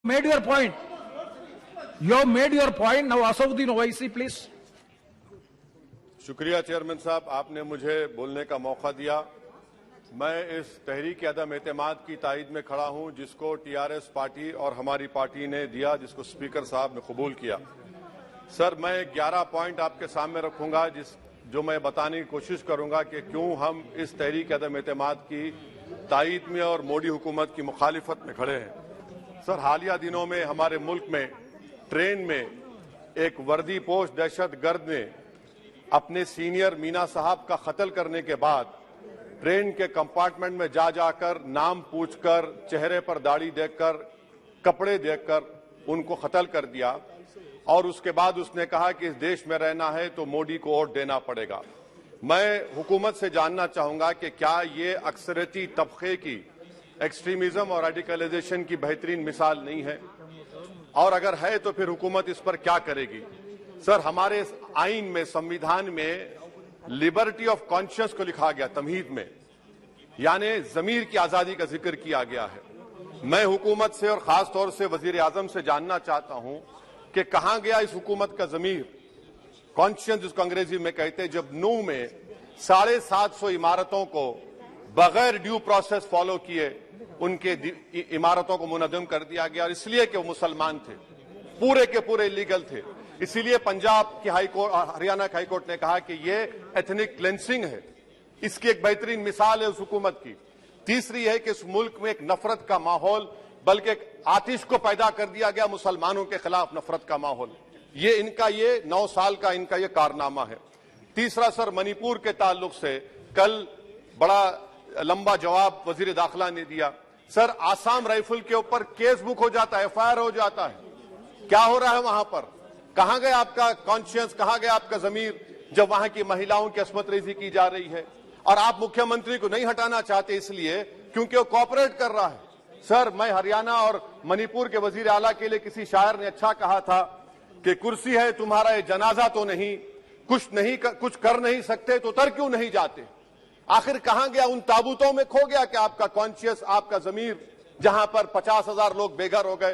Made your point. You have made your point. Now, Asauddin Owaisi, please. शुक्रिया chairman साहब, आपने मुझे बोलने का मौका दिया। मैं इस तहरीक अदम एतमाद की तायद में खड़ा हूं जिसको टीआरएस पार्टी और हमारी पार्टी ने दिया, जिसको स्पीकर साहब ने कबूल किया। सर, मैं 11 पॉइंट आपके सामने रखूंगा जो मैं बताने की कोशिश करूंगा कि क्यों हम इस तहरीक अदम एतमाद की तायद में और मोदी हुकूमत की मुखालिफत में खड़े हैं। सर, हालिया दिनों में हमारे मुल्क में ट्रेन में एक वर्दीपोश दहशतगर्द ने अपने सीनियर मीना साहब का कत्ल करने के बाद ट्रेन के कंपार्टमेंट में जाकर नाम पूछकर, चेहरे पर दाढ़ी देखकर, कपड़े देखकर उनको कत्ल कर दिया और उसके बाद उसने कहा कि इस देश में रहना है तो मोदी को वोट देना पड़ेगा। मैं हुकूमत से जानना चाहूंगा कि क्या ये अक्सरियती तबके की एक्सट्रीमिज्म और रेडिकलाइजेशन की बेहतरीन मिसाल नहीं है, और अगर है तो फिर हुकूमत इस पर क्या करेगी। सर, हमारे आइन में, संविधान में लिबर्टी ऑफ कॉन्शियस को लिखा गया तमहीद में, यानी जमीर की आजादी का जिक्र किया गया है। मैं हुकूमत से और खास तौर से वजीर आजम से जानना चाहता हूं कि कहां गया इस हुकूमत का जमीर, कॉन्शियस जिसको अंग्रेजी में कहते हैं, जब नूह में 750 इमारतों को बगैर ड्यू प्रोसेस फॉलो किए उनके इमारतों को मुनज़्ज़म कर दिया गया, और इसलिए कि वो मुसलमान थे, पूरे के पूरे इलीगल थे। इसीलिए पंजाब की हाईकोर्ट और हरियाणा की हाईकोर्ट ने कहा कि ये एथनिक क्लेंसिंग है। इसकी एक बेहतरीन मिसाल है उस हुकूमत की। तीसरी है कि इस मुल्क में एक नफरत का माहौल, बल्कि एक आतिश को पैदा कर दिया गया, मुसलमानों के खिलाफ नफरत का माहौल। ये इनका ये 9 साल का इनका ये कारनामा है। तीसरा सर, मणिपुर के ताल्लुक से कल बड़ा लंबा जवाब वजीर दाखिला ने दिया। सर, आसाम राइफल के ऊपर केस बुक हो जाता है, एफआईआर हो जाता है। क्या हो रहा है वहां पर? कहां गया आपका कॉन्शियस, कहां गया आपका जमीर, जब वहां की महिलाओं की अस्मत रेजी की जा रही है? और आप मुख्यमंत्री को नहीं हटाना चाहते इसलिए क्योंकि वो कोऑपरेट कर रहा है। सर, मैं हरियाणा और मणिपुर के वजीर आला के लिए किसी शायर ने अच्छा कहा था कि कुर्सी है तुम्हारा ये जनाजा तो नहीं, कुछ कर नहीं सकते तो उतर क्यों नहीं जाते। आखिर कहां गया? उन ताबूतों में खो गया कि आपका कॉन्शियस, आपका जमीर, जहां पर 50,000 लोग बेघर हो गए,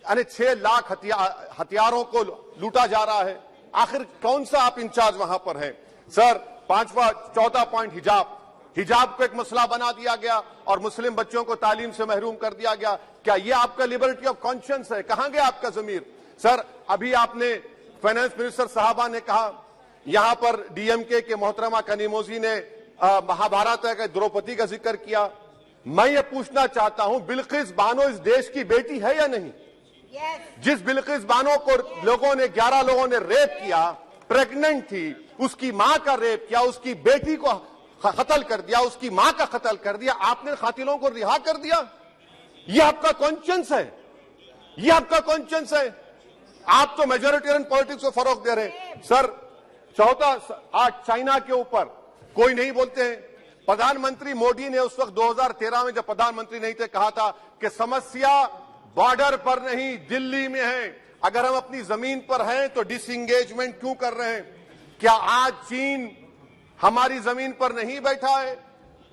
यानी 6 लाख हथियारों को लूटा जा रहा है। आखिर कौन सा आप इंचार्ज वहां पर हैं? सर, 14 पॉइंट हिजाब को एक मसला बना दिया गया और मुस्लिम बच्चों को तालीम से महरूम कर दिया गया। क्या ये आपका लिबर्टी ऑफ कॉन्शियंस है? कहां गया आपका जमीर? सर, अभी आपने फाइनेंस मिनिस्टर साहबा ने कहा, यहां पर डीएमके के मोहतरमा कनीमोजी ने महाभारत के द्रौपदी का जिक्र किया। मैं ये पूछना चाहता हूं, बिल्किस बानो इस देश की बेटी है या नहीं? जिस बिल्किस बानो को लोगों ने 11 लोगों ने रेप किया, प्रेग्नेंट थी, उसकी मां का रेप किया, उसकी बेटी को कत्ल कर दिया, उसकी मां का कत्ल कर दिया, आपने कातिलों को रिहा कर दिया। ये आपका कॉन्शियंस है? ये आपका कॉन्शियंस है? आप तो मेजोरिटेरियन पॉलिटिक्स को फरोग दे रहे हैं। सर, आज चाइना के ऊपर कोई नहीं बोलते हैं। प्रधानमंत्री मोदी ने उस वक्त 2013 में जब प्रधानमंत्री नहीं थे कहा था कि समस्या बॉर्डर पर नहीं, दिल्ली में है। अगर हम अपनी जमीन पर हैं तो डिसएंगेजमेंट क्यों कर रहे हैं? क्या आज चीन हमारी जमीन पर नहीं बैठा है?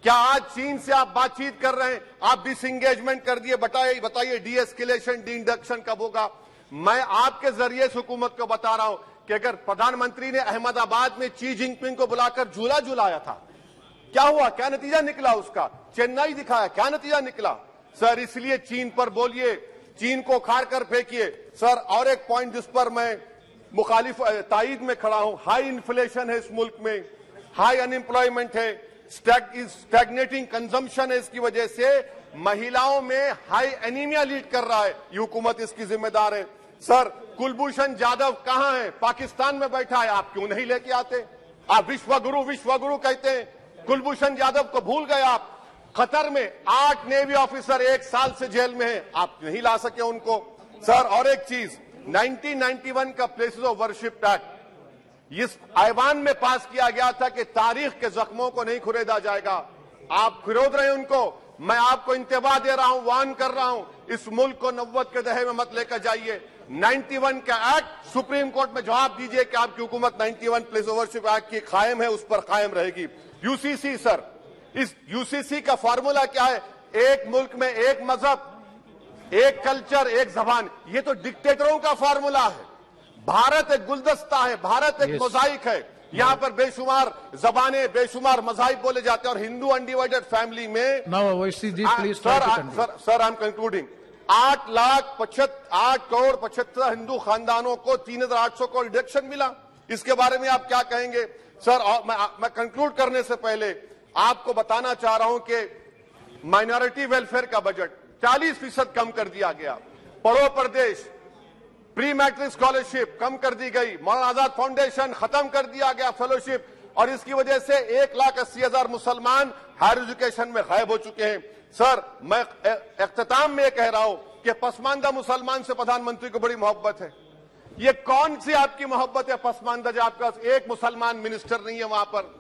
क्या आज चीन से आप बातचीत कर रहे हैं? आप डिसएंगेजमेंट कर दिए। बताइए डीएस्केलेशन, डी-इंडक्शन कब होगा? मैं आपके जरिए इस हुकूमत को बता रहा हूं कि अगर प्रधानमंत्री ने अहमदाबाद में शी जिनपिंग को बुलाकर झूला झुलाया था, क्या हुआ? क्या नतीजा निकला उसका? चेन्नई दिखाया, क्या नतीजा निकला? सर, इसलिए चीन पर बोलिए, चीन को उखाड़ कर फेंकिए। सर, और एक पॉइंट जिस पर मैं मुखालिफ तायद में खड़ा हूं, हाई इन्फ्लेशन है इस मुल्क में, हाई अनएम्प्लॉयमेंट है, स्टैग्नेटिंग कंजम्पशन है। इसकी वजह से महिलाओं में हाई एनीमिया लीड कर रहा है। ये हुकूमत इसकी जिम्मेदार है। सर, कुलभूषण जाधव कहां है? पाकिस्तान में बैठा है, आप क्यों नहीं लेके आते? आप विश्वगुरु कहते हैं, कुलभूषण जाधव को भूल गए आप। कतर में 8 नेवी ऑफिसर 1 साल से जेल में हैं, आप नहीं ला सके उनको। सर, और एक चीज, 1991 का प्लेसेस ऑफ वर्शिप एक्ट इस ऐवान में पास किया गया था कि तारीख के जख्मों को नहीं खुरेदा जाएगा। आप खुरोद रहे हैं उनको। मैं आपको इंतबाह दे रहा हूं, वार्न कर रहा हूं, इस मुल्क को 90 के दहे में मत लेकर जाइए। 91 का एक्ट सुप्रीम कोर्ट में जवाब दीजिए कि आपकी हुकूमत 91 प्लेस ऑफ वर्शिप एक्ट की कायम है, उस पर कायम रहेगी। यूसीसी सर, इस यूसीसी का फॉर्मूला क्या है? एक मुल्क में एक मजहब, एक कल्चर, एक जबान, ये तो डिक्टेटरों का फॉर्मूला है। भारत एक गुलदस्ता है, भारत एक मोजाइक है। यहाँ पर बेशुमार जबानें, बेशुमार मज़ाहिब बोले जाते हैं और हिंदू अनडिवाइडेड फैमिली में sir I am concluding 8 crore 75 Hindu खानदानों को 3,800 करोड़ डिडक्शन मिला। इसके बारे में आप क्या कहेंगे सर? और मैं कंक्लूड करने से पहले आपको बताना चाह रहा हूं कि माइनॉरिटी वेलफेयर का बजट 40% कम कर दिया गया। पढ़ो प्रदेश, प्री मैट्रिक स्कॉलरशिप कम कर दी गई, मौलाना आजाद फाउंडेशन खत्म कर दिया गया फेलोशिप, और इसकी वजह से 1,80,000 मुसलमान हायर एजुकेशन में गायब हो चुके हैं। सर, मैं इख्तिताम में कह रहा हूं कि पसमानदा मुसलमान से प्रधानमंत्री को बड़ी मोहब्बत है। ये कौन सी आपकी मोहब्बत है पसमानदा, जो आपका एक मुसलमान मिनिस्टर नहीं है वहां पर?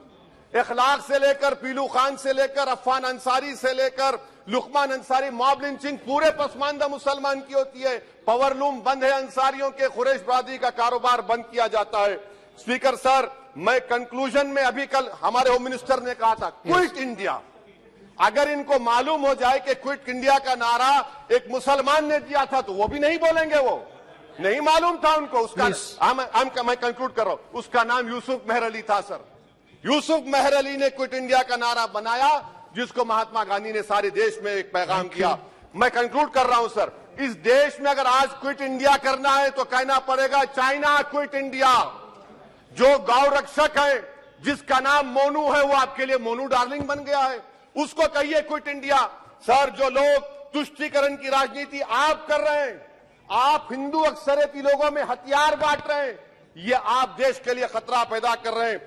इखलाक से लेकर, पीलू खान से लेकर, अफान अंसारी से लेकर लुकमान अंसारी, मॉब लिंचिंग पूरे पसमानदा मुसलमान की होती है। पावर लूम बंद है अंसारियों के, कुरैश बरादरी का कारोबार बंद किया जाता है। स्पीकर सर, मैं कंक्लूजन में अभी कल हमारे होम मिनिस्टर ने कहा था क्विट इंडिया। अगर इनको मालूम हो जाए कि क्विट इंडिया का नारा एक मुसलमान ने दिया था तो वो भी नहीं बोलेंगे, वो नहीं मालूम था उनको। उसका मैं कंक्लूड कर रहा हूं, उसका नाम यूसुफ मेहर अली था सर। यूसुफ मेहर अली ने क्विट इंडिया का नारा बनाया, जिसको महात्मा गांधी ने सारे देश में एक पैगाम किया। मैं कंक्लूड कर रहा हूं सर, इस देश में अगर आज क्विट इंडिया करना है तो कहना पड़ेगा चाइना क्विट इंडिया। जो गौ रक्षक है, जिसका नाम मोनू है, वो आपके लिए मोनू डार्लिंग बन गया है, उसको कहिए क्विट इंडिया। सर, जो लोग तुष्टीकरण की राजनीति आप कर रहे हैं, आप हिंदू अक्सरियती लोगों में हथियार बांट रहे हैं, ये आप देश के लिए खतरा पैदा कर रहे हैं।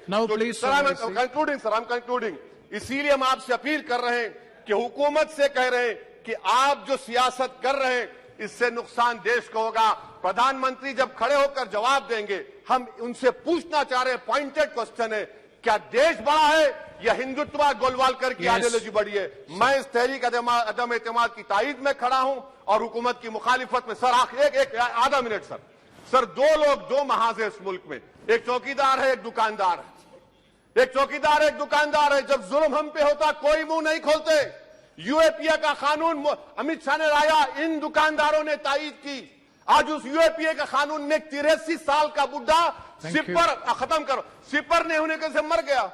कंक्लूडिंग, इसीलिए हम आपसे अपील कर रहे हैं कि हुकूमत से कह रहे हैं कि आप जो सियासत कर रहे हैं इससे नुकसान देश को होगा। प्रधानमंत्री जब खड़े होकर जवाब देंगे, हम उनसे पूछना चाह रहे हैं, पॉइंटेड क्वेश्चन है, क्या देश बड़ा है या हिंदुत्व गोलवालकर की आइडियोलॉजी बड़ी है? मैं इस तहरीक अदम एतमाद की तायद में खड़ा हूं और हुकूमत की मुखालिफत में। सर, एक आधा मिनट सर, दो लोग, दो महाज है इस मुल्क में, एक चौकीदार है, एक दुकानदार है। एक चौकीदार, एक दुकानदार है। जब जुल्म हम पे होता कोई मुंह नहीं खोलते। यूएपीए का कानून अमित शाह ने लाया, इन दुकानदारों ने तायद की। आज उस यूएपीए का कानून में 83 साल का बुढ़ा सिपर खत्म करो, सिपर नहीं होने से मर गया।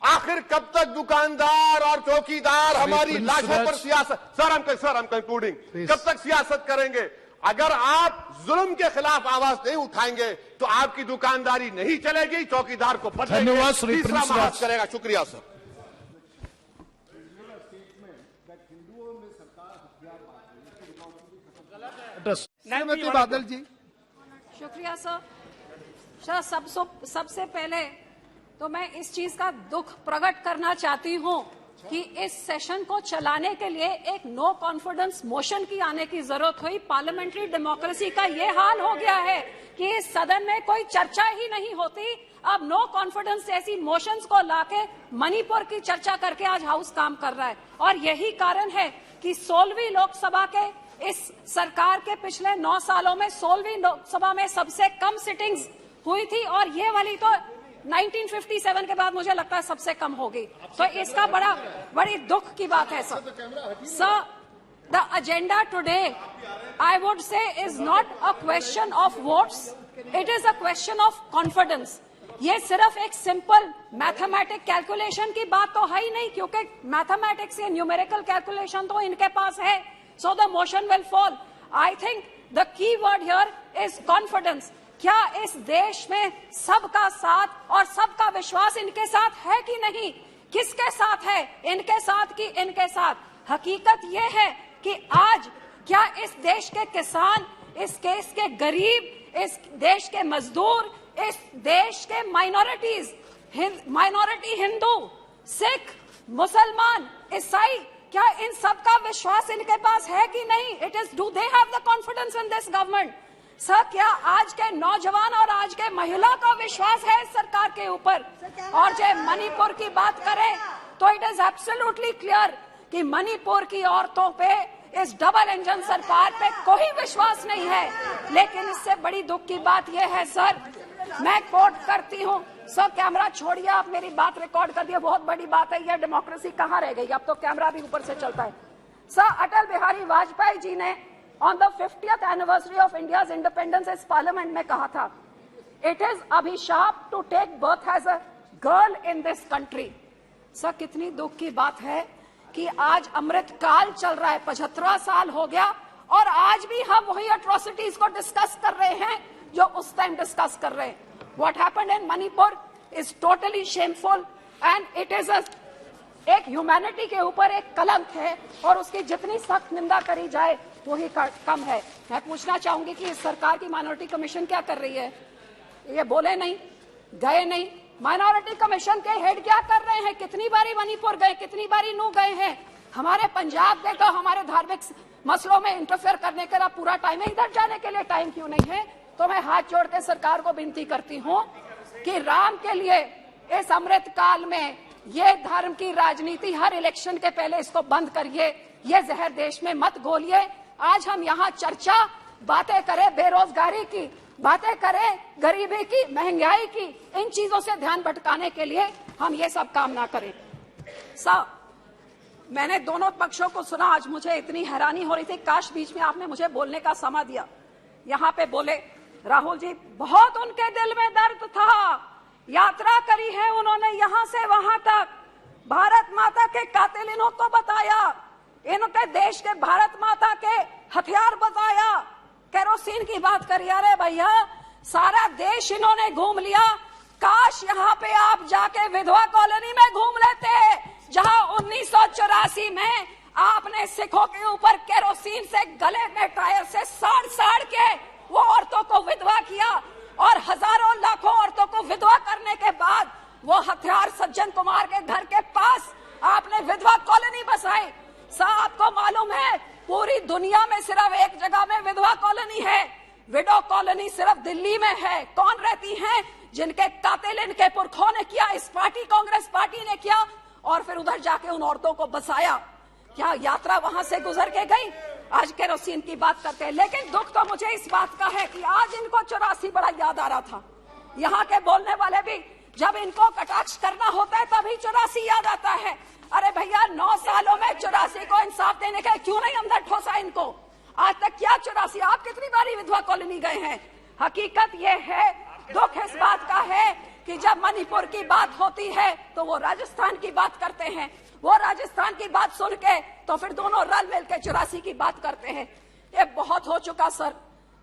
आखिर कब तक दुकानदार और चौकीदार हमारी लाशों पर सियासत? सर, हम कंक्लूडिंग, कब तक सियासत करेंगे? अगर आप जुल्म के खिलाफ आवाज नहीं उठाएंगे तो आपकी दुकानदारी नहीं चलेगी, चौकीदार को धन्यवाद श्री तीसरा महाज करेगा। शुक्रिया सर। श्रीमती बादल जी। शुक्रिया सर। सबसे पहले तो मैं इस चीज का दुख प्रकट करना चाहती हूं कि इस सेशन को चलाने के लिए एक नो कॉन्फिडेंस मोशन की आने की जरूरत हुई। पार्लियामेंट्री डेमोक्रेसी का ये हाल हो गया है कि इस सदन में कोई चर्चा ही नहीं होती। अब नो कॉन्फिडेंस जैसी मोशंस को लाके मणिपुर की चर्चा करके आज हाउस काम कर रहा है, और यही कारण है कि 16वीं लोकसभा के इस सरकार के पिछले 9 सालों में 16वीं लोकसभा में सबसे कम सिटिंग्स हुई थी, और ये वाली तो 1957 के बाद मुझे लगता है सबसे कम होगी। तो इसका बड़ी दुख की बात है sir. The agenda today I would say is not a question of votes, it is a question of confidence. ये सिर्फ एक सिंपल मैथमेटिक कैलकुलेशन की बात तो है ही नहीं, क्योंकि मैथमेटिक्स या न्यूमेरिकल कैलकुलेशन तो इनके पास है। So the motion will fall. I think the key word here is confidence. क्या इस देश में सबका साथ और सबका विश्वास इनके साथ है कि नहीं? किसके साथ है, इनके साथ कि इनके साथ? हकीकत यह है कि आज क्या इस देश के किसान, इस देश के गरीब, इस देश के मजदूर, इस देश के माइनॉरिटी हिंदू, सिख, मुसलमान, ईसाई, क्या इन सबका विश्वास इनके पास है कि नहीं? It is, do they have the confidence in this government? Sir, क्या आज के नौजवान और आज के महिला का विश्वास है इस सरकार के ऊपर? और जब मणिपुर की बात करें तो इट इज एब्सोल्युटली क्लियर कि मणिपुर की औरतों पे इस डबल इंजन सरकार पे कोई विश्वास नहीं है। लेकिन इससे बड़ी दुख की बात यह है सर, मैं कोट करती हूँ सर, कैमरा छोड़िए, आप मेरी बात रिकॉर्ड कर दिए, बहुत बड़ी बात है। यह डेमोक्रेसी कहाँ रह गई? अब तो कैमरा भी ऊपर से चलता है। सर, अटल बिहारी वाजपेयी जी ने on the 50th anniversary of India's independence इस पार्लियामेंट में कहा था, इट इज अभिशाप to take birth as a girl in this country. Sir, कितनी दुख की बात है कि आज अमृत काल चल रहा है, 75 साल हो गया और आज भी हम वही अट्रॉसिटीज को डिस्कस कर रहे हैं जो उस टाइम डिस्कस कर रहे हैं। What happened in Manipur is totally shameful and it is एक ह्यूमैनिटी के ऊपर एक कलंक है और उसकी जितनी सख्त निंदा करी जाए वही कम है। मैं पूछना चाहूंगी कि इस सरकार की माइनॉरिटी कमीशन क्या कर रही है? ये बोले नहीं, गए नहीं। माइनॉरिटी कमीशन के हेड क्या कर रहे हैं? कितनी बारी मणिपुर गए, कितनी बारी नू गए हैं? हमारे पंजाब के तो हमारे धार्मिक मसलों में इंटरफेयर करने का पूरा टाइम है, इधर जाने के लिए टाइम क्यों नहीं है? तो मैं हाथ जोड़ के सरकार को विनती करती हूँ कि राम के लिए इस अमृत काल में ये धर्म की राजनीति हर इलेक्शन के पहले इसको बंद करिए, ये जहर देश में मत घोलिए। आज हम यहाँ चर्चा बातें करें बेरोजगारी की, बातें करें गरीबी की, महंगाई की, इन चीजों से ध्यान भटकाने के लिए हम ये सब काम ना करें। साहब, मैंने दोनों पक्षों को सुना, आज मुझे इतनी हैरानी हो रही थी, काश बीच में आपने मुझे बोलने का समय दिया। यहाँ पे बोले राहुल जी, बहुत उनके दिल में दर्द था, यात्रा करी है उन्होंने यहाँ से वहां तक, भारत माता के कातिल इन्हों को बताया, इनके देश के भारत माता के हथियार बताया, केरोसिन की बात करी। अरे भैया, सारा देश इन्होंने घूम लिया, काश यहाँ पे आप जाके विधवा कॉलोनी में घूम लेते, जहाँ 1984 में आपने सिखों के ऊपर केरोसिन से गले में टायर से साड़ के वो औरतों को विधवा किया और हजारों लाखों औरतों को विधवा करने के बाद वो हथियार सज्जन कुमार के घर के पास आपने विधवा कॉलोनी बसाई। साहब, आपको मालूम है पूरी दुनिया में सिर्फ एक जगह में विधवा कॉलोनी है, विडो कॉलोनी सिर्फ दिल्ली में है। कौन रहती हैं? जिनके कातिल इनके पुरखों ने किया, इस पार्टी कांग्रेस पार्टी ने किया और फिर उधर जाके उन औरतों को बसाया। क्या यात्रा वहां से गुजर के गई? आज केरोसिन की बात करते हैं, लेकिन दुख तो मुझे इस बात का है कि आज इनको 84 बड़ा याद आ रहा था। यहाँ के बोलने वाले भी जब इनको कटाक्ष करना होता है तभी 84 याद आता है। अरे भैया, 9 सालों में 84 को इंसाफ देने का क्यों नहीं अंदर ठोसा इनको? आज तक क्या 84? आप कितनी बारी विधवा कॉलोनी गए हैं? हकीकत ये है, दुख इस बात का है कि जब मणिपुर की बात होती है तो वो राजस्थान की बात करते हैं, वो राजस्थान की बात सुन के तो फिर दोनों रल मिल के 84 की बात करते हैं। ये बहुत हो चुका सर,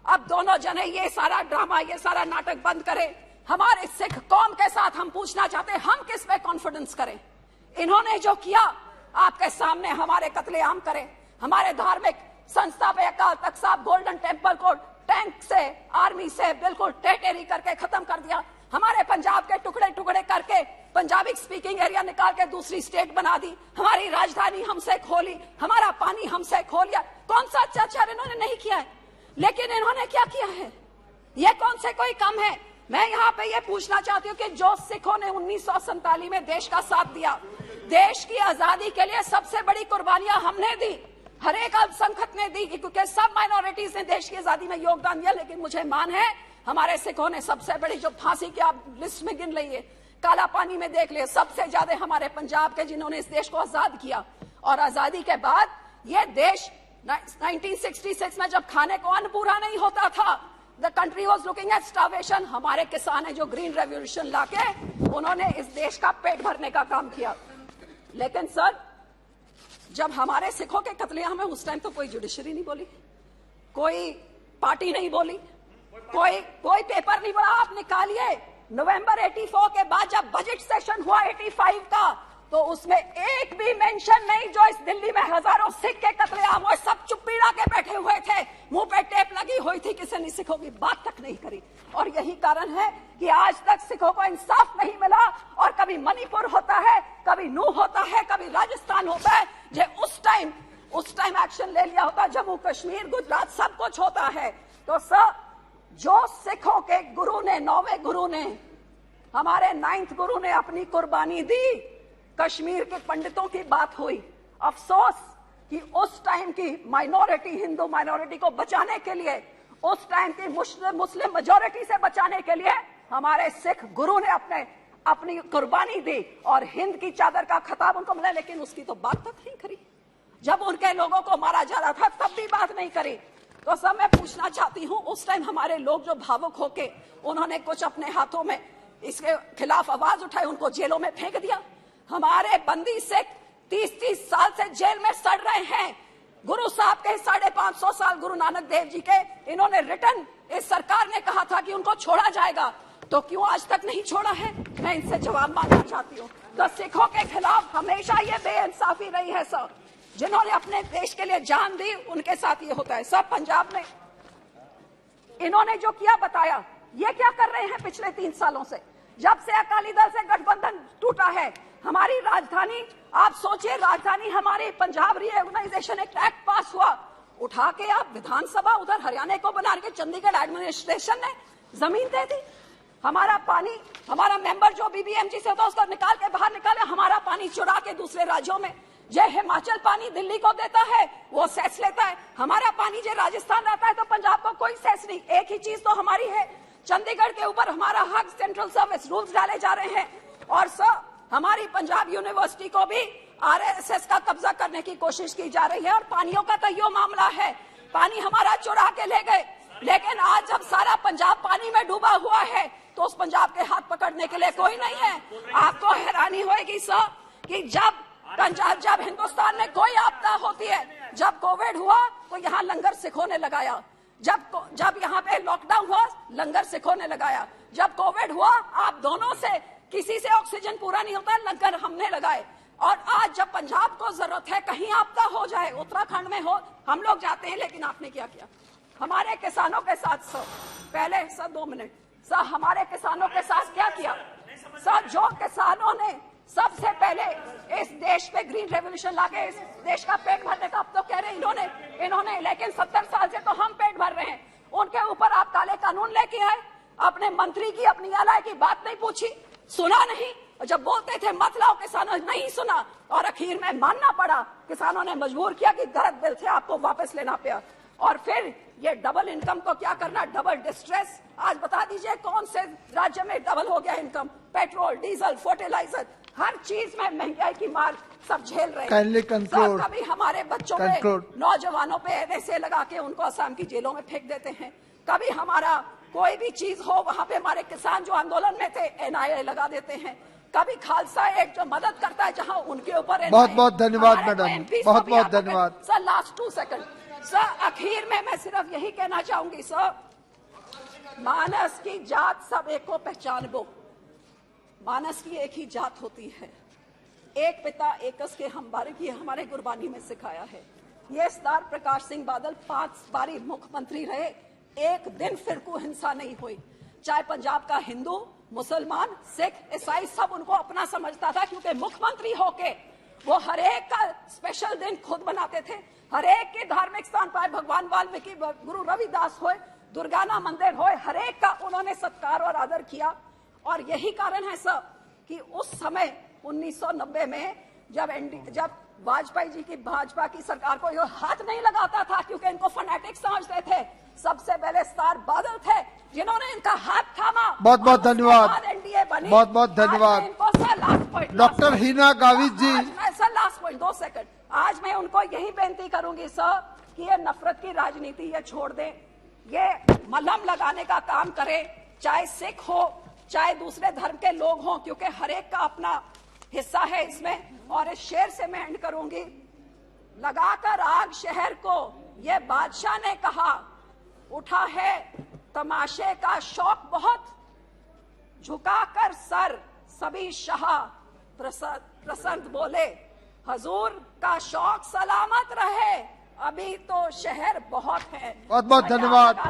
अब दोनों जने ये सारा ड्रामा, ये सारा नाटक बंद करें। हमारे सिख कौम के साथ हम पूछना चाहते हैं, हम किस पे कॉन्फिडेंस करें? इन्होंने जो किया आपके सामने हमारे कत्लेआम करें, हमारे धार्मिक संस्था पे अकाल तख्त साहब गोल्डन टेम्पल को टैंक से, आर्मी से बिल्कुल टेटेरी करके खत्म कर दिया, हमारे पंजाब के टुकड़े टुकड़े करके पंजाबी स्पीकिंग एरिया निकाल के दूसरी स्टेट बना दी, हमारी राजधानी हमसे खोली, हमारा पानी हमसे खो लिया। कौन सा अत्याचार इन्होंने नहीं किया है? लेकिन इन्होंने क्या किया है? ये कौन से कोई कम है? मैं यहाँ पे ये पूछना चाहती हूँ कि जो सिखों ने 1947 में देश का साथ दिया, देश की आजादी के लिए सबसे बड़ी कुर्बानियां हमने दी, हर एक अल्पसंख्यक ने दी, क्योंकि सब माइनॉरिटीज ने देश की आजादी में योगदान दिया। लेकिन मुझे मान है हमारे सिखों ने सबसे बड़ी, जो फांसी की आप लिस्ट में गिन लीजिए, काला पानी में देख लिए, सबसे ज्यादा हमारे पंजाब के जिन्होंने इस देश को आजाद किया। और आजादी के बाद ये देश 1966 में जब खाने को अन्न पूरा नहीं होता था, the country was looking at starvation, हमारे किसान है जो ग्रीन रेवोल्यूशन लाके उन्होंने इस देश का पेट भरने का काम किया। लेकिन सर, जब हमारे सिखों के कत्लेआम में उस टाइम तो कोई जुडिशरी नहीं बोली, कोई पार्टी नहीं बोली, कोई पेपर नहीं बोला। आप निकालिए नवंबर 84 के बाद जब बजट सेशन हुआ 85 का, तो उसमें एक भी मेंशन नहीं जो इस दिल्ली में हजारों सिख के कत्लेआम हुए, सब चुप्पीड़ा के बैठे हुए थे, मुंह पे टेप लगी हुई थी, किसी ने सिखों की बात तक नहीं करी। और यही कारण है कि आज तक सिखों को इंसाफ नहीं मिला। और कभी मणिपुर होता है, कभी नू होता है, कभी राजस्थान होता है, जो उस टाइम एक्शन ले लिया होता, जम्मू कश्मीर, गुजरात, सब कुछ होता है। तो सर, जो सिखों के गुरु ने, 9वें गुरु ने, हमारे 9th गुरु ने अपनी कुर्बानी दी, कश्मीर के पंडितों की बात हुई। अफसोस कि उस टाइम की माइनॉरिटी, हिंदू माइनॉरिटी को बचाने के लिए, उस टाइम की मुस्लिम मेजॉरिटी से बचाने के लिए हमारे सिख गुरु ने अपनी कुर्बानी दी और हिंद की चादर का खिताब उनको मिला। लेकिन उसकी तो बात तक नहीं करी। जब उनके लोगों को मारा जा रहा था तब भी बात नहीं करी। तो सब मैं पूछना चाहती हूँ, उस टाइम हमारे लोग जो भावुक होके उन्होंने कुछ अपने हाथों में इसके खिलाफ आवाज उठाई, उनको जेलों में फेंक दिया। हमारे बंदी सिख 30-30 साल से जेल में सड़ रहे हैं। गुरु साहब के 550 साल गुरु नानक देव जी के इन्होंने रिटर्न, इस सरकार ने कहा था कि उनको छोड़ा जाएगा, तो क्यों आज तक नहीं छोड़ा है? मैं इनसे जवाब मांगना चाहती हूँ। तो सिखों के खिलाफ हमेशा ये बेइंसाफी रही है सर। जिन्होंने अपने देश के लिए जान दी उनके साथ ये होता है। सब पंजाब में इन्होंने जो किया बताया, ये क्या कर रहे हैं पिछले 3 सालों से, जब से अकाली दल से गठबंधन टूटा है। हमारी राजधानी, आप सोचिए, राजधानी हमारी पंजाब रीऑर्गेनाइजेशन एक्ट पास हुआ, उठा के आप विधानसभा उधर हरियाणा को बना के चंडीगढ़ एडमिनिस्ट्रेशन ने जमीन दे दी। हमारा पानी, हमारा मेंबर जो बीबीएमजी से होता उसको निकाल के बाहर निकाले, हमारा पानी चुरा के दूसरे राज्यों में। जो हिमाचल पानी दिल्ली को देता है वो सेस लेता है, हमारा पानी जो राजस्थान आता है तो पंजाब को कोई सेस नहीं। एक ही चीज तो हमारी है, चंडीगढ़ के ऊपर हमारा हक सेंट्रल सर्विस रूल्स डाले जा रहे हैं। और सर, हमारी पंजाब यूनिवर्सिटी को भी आरएसएस का कब्जा करने की कोशिश की जा रही है। और पानियों का तो यो मामला है, पानी हमारा चुरा के ले गए, लेकिन आज जब सारा पंजाब पानी में डूबा हुआ है तो उस पंजाब के हाथ पकड़ने के लिए कोई नहीं है। आपको हैरानी होगी सर कि जब हिंदुस्तान में कोई आपदा होती है, जब कोविड हुआ तो यहाँ लंगर सिखों ने लगाया, जब यहाँ पे लॉकडाउन हुआ लंगर सिखों ने लगाया, जब कोविड हुआ आप दोनों से किसी से ऑक्सीजन पूरा नहीं होता, लंगर हमने लगाए। और आज जब पंजाब को जरूरत है, कहीं आपदा हो जाए, उत्तराखंड में हो, हम लोग जाते हैं, लेकिन आपने क्या किया हमारे किसानों के साथ? सर पहले सर 2 मिनट, सर हमारे किसानों के साथ क्या किया? सर जो किसानों ने सबसे पहले इस देश पे ग्रीन रेवोल्यूशन लाके इस देश का पेट भरने का, अब तो कह रहे हैं इन्होंने, लेकिन 70 साल से तो हम पेट भर रहे हैं। उनके ऊपर आप काले कानून लेके आए, अपने मंत्री की, अपनी एलआई की बात नहीं पूछी, सुना नहीं। जब बोलते थे मत लाओ, किसानों ने नहीं सुना और आखिर में मानना पड़ा। किसानों ने मजबूर किया कि गलत बिल थे, आपको वापस लेना पड़ा। और फिर ये डबल इनकम को क्या करना, डबल डिस्ट्रेस। आज बता दीजिए कौन से राज्य में डबल हो गया इनकम? पेट्रोल, डीजल, फर्टिलाइजर, हर चीज में महंगाई की मार सब झेल रहे हैं। कभी हमारे बच्चों पे, नौजवानों पे ऐसे लगा के उनको असम की जेलों में फेंक देते हैं। कभी हमारा कोई भी चीज हो, वहां पे हमारे किसान जो आंदोलन में थे एनआईए लगा देते हैं। कभी खालसा एक जो मदद करता है जहां उनके ऊपर। बहुत बहुत धन्यवाद मैडम, बहुत बहुत धन्यवाद सर। लास्ट 2 सेकंड सर, आखिर में मैं सिर्फ यही कहना चाहूंगी सर, मानस की जात सब एक को पहचान बो। मानस की एक ही जात होती है, एक पिता एकस के हम बारे की हमारे गुरबानी में सिखाया है। ये सरदार प्रकाश सिंह बादल 5 बारी मुख्यमंत्री रहे, एक दिन फिरकू हिंसा नहीं हुई। चाहे पंजाब का हिंदू, मुसलमान, सिख, ईसाई सब उनको अपना समझता था, क्योंकि मुख्यमंत्री होके वो हर एक का स्पेशल दिन खुद बनाते थे। हर एक के धार्मिक स्थान पर, भगवान वाल्मीकि, गुरु रविदास होए, दुर्गाना मंदिर होए, हर एक का उन्होंने सत्कार और आदर किया। और यही कारण है सर कि उस समय 1990 में जब वाजपेयी जी की भाजपा की सरकार को ये हाथ नहीं लगाता था, क्योंकि इनको फैनेटिक समझते थे, सबसे पहले सरदार बादल थे जिन्होंने इनका हाथ थामा। बहुत बहुत धन्यवाद, एनडीए बनी। बहुत बहुत धन्यवाद डॉक्टर हिना गावित जी। सर लास्ट पॉइंट 2 सेकंड, आज मैं उनको यही बेनती करूंगी सर कि ये नफरत की राजनीति ये छोड़ दें, ये मलहम लगाने का काम करें, चाहे सिख हो चाहे दूसरे धर्म के लोग हों, क्योंकि हर एक का अपना हिस्सा है इसमें। और इस शेर से मैं एंड करूंगी, लगाकर आग शहर को ये बादशाह ने कहा, उठा है तमाशे का शौक बहुत, झुकाकर सर सभी शाह प्रसन्न बोले, हजूर का शौक सलामत रहे, अभी तो शहर बहुत है। बहुत बहुत धन्यवाद।